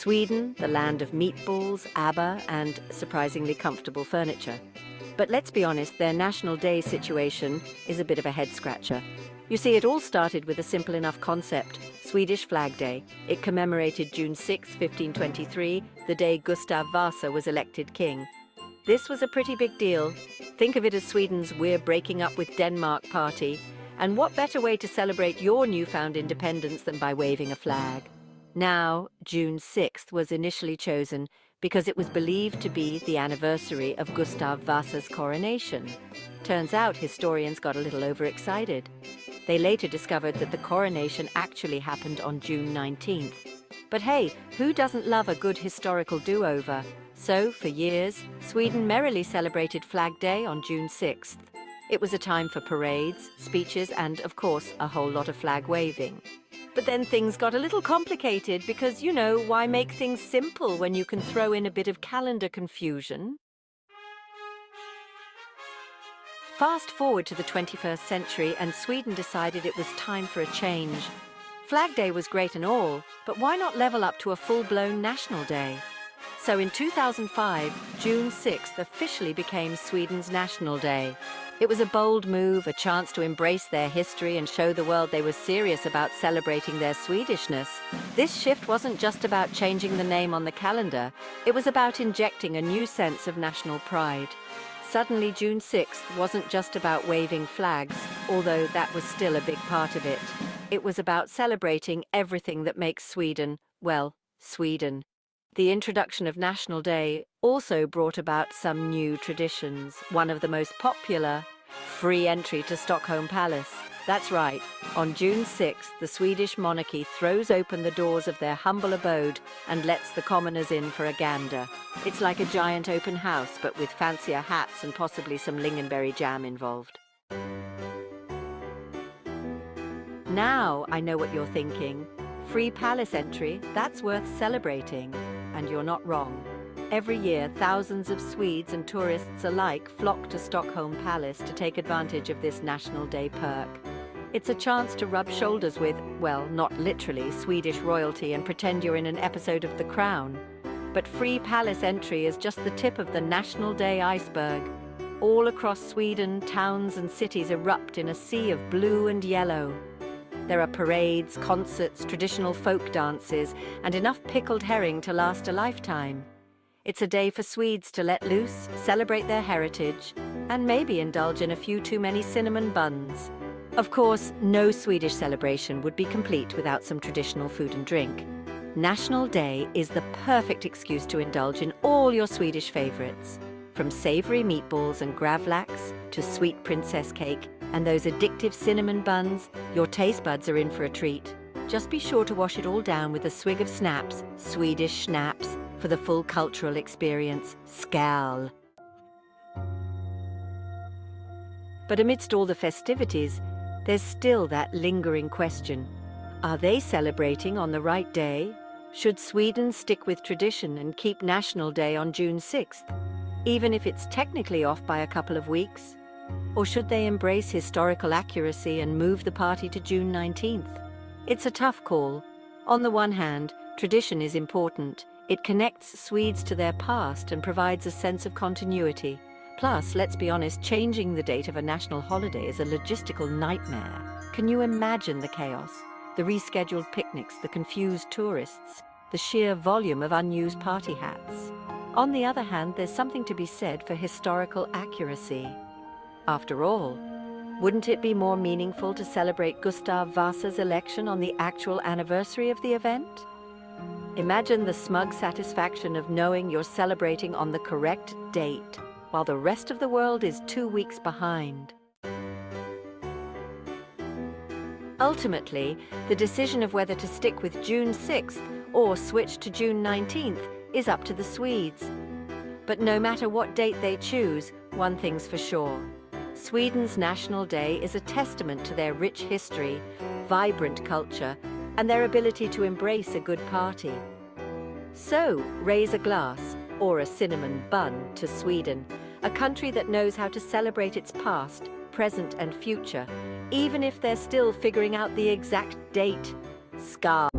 Sweden, the land of meatballs, ABBA, and surprisingly comfortable furniture. But let's be honest, their National Day situation is a bit of a head-scratcher. You see, it all started with a simple enough concept, Swedish Flag Day. It commemorated June 6, 1523, the day Gustav Vasa was elected king. This was a pretty big deal. Think of it as Sweden's "we're breaking up with Denmark" party. And what better way to celebrate your newfound independence than by waving a flag? Now, June 6th was initially chosen because it was believed to be the anniversary of Gustav Vasa's coronation. Turns out historians got a little overexcited. They later discovered that the coronation actually happened on June 19th. But hey, who doesn't love a good historical do-over? So, for years, Sweden merrily celebrated Flag Day on June 6th. It was a time for parades, speeches, and, of course, a whole lot of flag waving. But then things got a little complicated because, why make things simple when you can throw in a bit of calendar confusion? Fast forward to the 21st century and Sweden decided it was time for a change. Flag Day was great and all, but why not level up to a full-blown national day? So in 2005, June 6th officially became Sweden's National Day. It was a bold move, a chance to embrace their history and show the world they were serious about celebrating their Swedishness. This shift wasn't just about changing the name on the calendar, it was about injecting a new sense of national pride. Suddenly, June 6th wasn't just about waving flags, although that was still a big part of it. It was about celebrating everything that makes Sweden, well, Sweden. The introduction of National Day also brought about some new traditions. One of the most popular, free entry to Stockholm Palace. That's right, on June 6th, the Swedish monarchy throws open the doors of their humble abode and lets the commoners in for a gander. It's like a giant open house, but with fancier hats and possibly some lingonberry jam involved. Now I know what you're thinking. Free palace entry, that's worth celebrating. And you're not wrong. Every year, thousands of Swedes and tourists alike flock to Stockholm Palace to take advantage of this National Day perk. It's a chance to rub shoulders with, well, not literally, Swedish royalty and pretend you're in an episode of The Crown. But free palace entry is just the tip of the National Day iceberg. All across Sweden, towns and cities erupt in a sea of blue and yellow. There are parades, concerts, traditional folk dances, and enough pickled herring to last a lifetime. It's a day for Swedes to let loose, celebrate their heritage, and maybe indulge in a few too many cinnamon buns. Of course, no Swedish celebration would be complete without some traditional food and drink. National Day is the perfect excuse to indulge in all your Swedish favorites. From savory meatballs and gravlax to sweet princess cake and those addictive cinnamon buns, your taste buds are in for a treat. Just be sure to wash it all down with a swig of snaps, Swedish schnapps, for the full cultural experience. Skål! But amidst all the festivities, there's still that lingering question. Are they celebrating on the right day? Should Sweden stick with tradition and keep National Day on June 6th, even if it's technically off by a couple of weeks? Or should they embrace historical accuracy and move the party to June 19th? It's a tough call. On the one hand, tradition is important. It connects Swedes to their past and provides a sense of continuity. Plus, let's be honest, changing the date of a national holiday is a logistical nightmare. Can you imagine the chaos? The rescheduled picnics, the confused tourists, the sheer volume of unused party hats. On the other hand, there's something to be said for historical accuracy. After all, wouldn't it be more meaningful to celebrate Gustav Vasa's election on the actual anniversary of the event? Imagine the smug satisfaction of knowing you're celebrating on the correct date, while the rest of the world is 2 weeks behind. Ultimately, the decision of whether to stick with June 6th or switch to June 19th is up to the Swedes. But no matter what date they choose, one thing's for sure. Sweden's National Day is a testament to their rich history, vibrant culture, and their ability to embrace a good party. So, raise a glass, or a cinnamon bun, to Sweden, a country that knows how to celebrate its past, present and future, even if they're still figuring out the exact date. Skål!